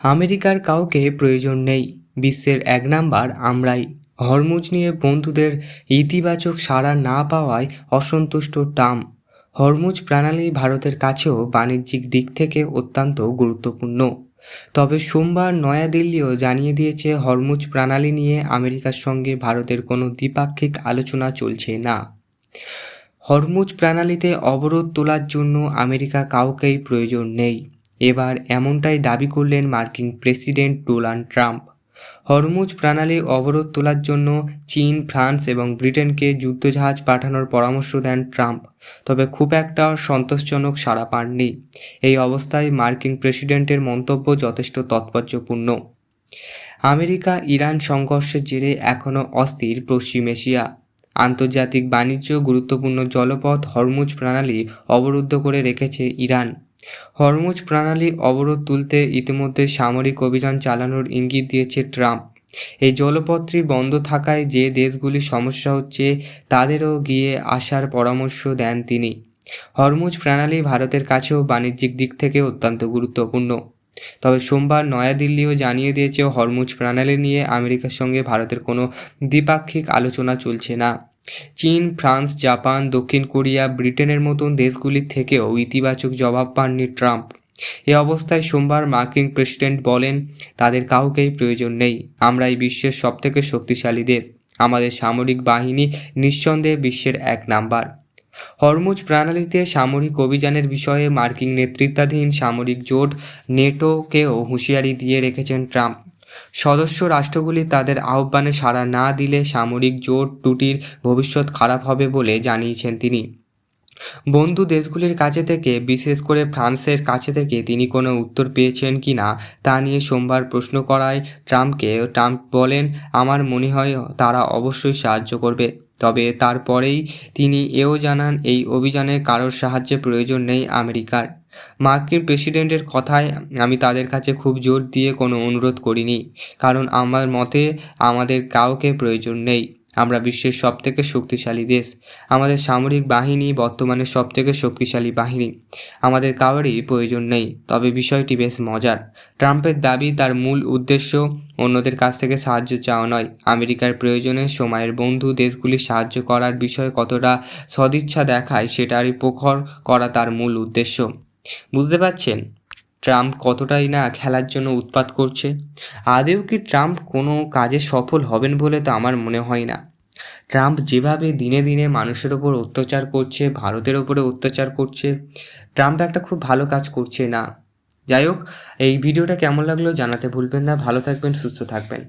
আমেরিকার কাউকে প্রয়োজন নেই, বিশ্বের এক নাম্বার আমরাই। হরমুজ নিয়ে বন্ধুদের ইতিবাচক সাড়া না পাওয়ায় অসন্তুষ্ট ট্রাম্প। হরমুজ প্রণালী ভারতের কাছেও বাণিজ্যিক দিক থেকে অত্যন্ত গুরুত্বপূর্ণ। তবে সোমবার নয়াদিল্লিও জানিয়ে দিয়েছে হরমুজ প্রণালী নিয়ে আমেরিকার সঙ্গে ভারতের কোনো দ্বিপাক্ষিক আলোচনা চলছে না। হরমুজ প্রণালীতে অবরোধ তোলার জন্য আমেরিকা কাউকেই প্রয়োজন নেই, এবার এমনটাই দাবি করলেন মার্কিন প্রেসিডেন্ট ডোনাল্ড ট্রাম্প। হরমুজ প্রণালী অবরোধ তোলার জন্য চীন, ফ্রান্স এবং ব্রিটেনকে যুদ্ধজাহাজ পাঠানোর পরামর্শ দেন ট্রাম্প, তবে খুব একটা সন্তোষজনক সাড়া পাননি। এই অবস্থায় মার্কিন প্রেসিডেন্টের মন্তব্য যথেষ্ট তাৎপর্যপূর্ণ। আমেরিকা ইরান সংঘর্ষের জেরে এখনও অস্থির পশ্চিম এশিয়া। আন্তর্জাতিক বাণিজ্য গুরুত্বপূর্ণ জলপথ হরমুজ প্রণালী অবরুদ্ধ করে রেখেছে ইরান। হরমুজ প্রণালী অবরোধ তুলতে ইতিমধ্যে সামরিক অভিযান চালানোর ইঙ্গিত দিয়েছে ট্রাম্প। এই জলপথটি বন্ধ থাকায় যে দেশগুলির সমস্যা হচ্ছে তাদেরও গিয়ে আসার পরামর্শ দেন তিনি। হরমুজ প্রণালী ভারতের কাছেও বাণিজ্যিক দিক থেকে অত্যন্ত গুরুত্বপূর্ণ। তবে সোমবার নয়াদিল্লিও জানিয়ে দিয়েছে হরমুজ প্রণালী নিয়ে আমেরিকার সঙ্গে ভারতের কোনো দ্বিপাক্ষিক আলোচনা চলছে না। চীন, ফ্রান্স, জাপান, দক্ষিণ কোরিয়া, ব্রিটেনের মতন দেশগুলির থেকেও ইতিবাচক জবাব পাননি ট্রাম্প। এ অবস্থায় সোমবার মার্কিন প্রেসিডেন্ট বলেন, তাদের কাউকেই প্রয়োজন নেই, আমরাই বিশ্বের সবথেকে শক্তিশালী দেশ, আমাদের সামরিক বাহিনী নিঃসন্দেহে বিশ্বের এক নাম্বার। হরমুজ প্রণালীতে সামরিক অভিযানের বিষয়ে মার্কিন নেতৃত্বাধীন সামরিক জোট নেটোকেও হুঁশিয়ারি দিয়ে রেখেছেন ট্রাম্প। সদস্য রাষ্ট্রগুলি তাদের আহ্বানে সাড়া না দিলে সামরিক জোট দুটির ভবিষ্যৎ খারাপ হবে বলে জানিয়েছেন তিনি। বন্ধু দেশগুলির কাছে থেকে, বিশেষ করে ফ্রান্সের কাছে থেকে তিনি কোনো উত্তর পেয়েছেন কি না তা নিয়ে সোমবার প্রশ্ন করায় ট্রাম্প বলেন, আমার মনে হয় তারা অবশ্যই সাহায্য করবে। তবে তারপরেই তিনি এও জানান, এই অভিযানে কারোর সাহায্যের প্রয়োজন নেই আমেরিকার। মার্কিন প্রেসিডেন্টের কথায় আমি তাদের কাছে খুব জোর দিয়ে কোনো অনুরোধ করিনি, কারণ আমার মতে আমাদের কাউকে প্রয়োজন নেই, আমরা বিশ্বের সবথেকে শক্তিশালী দেশ, আমাদের সামরিক বাহিনী বর্তমানে সবথেকে শক্তিশালী বাহিনী, আমাদের কারোরই প্রয়োজন নেই। তবে বিষয়টি বেশ মজার। ট্রাম্পের দাবি তার মূল উদ্দেশ্য অন্যদের কাছ থেকে সাহায্য চাওয়া নয়, আমেরিকার প্রয়োজনে সময়ের বন্ধু দেশগুলি সাহায্য করার বিষয়ে কতটা সদিচ্ছা দেখায় সেটারই প্রখর করা তার মূল উদ্দেশ্য। বুঝতে পারছেন ট্রাম্প কতটাই না খেলার জন্য উৎপাত করছে। আদৌ কি ট্রাম্প কোনো কাজে সফল হবেন বলে তো আমার মনে হয় না। ট্রাম্প যেভাবে দিনে দিনে মানুষের ওপর অত্যাচার করছে, ভারতের ওপরে অত্যাচার করছে, ট্রাম্প একটা খুব ভালো কাজ করছে না। যাই হোক, এই ভিডিওটা কেমন লাগলো জানাতে ভুলবেন না। ভালো থাকবেন, সুস্থ থাকবেন।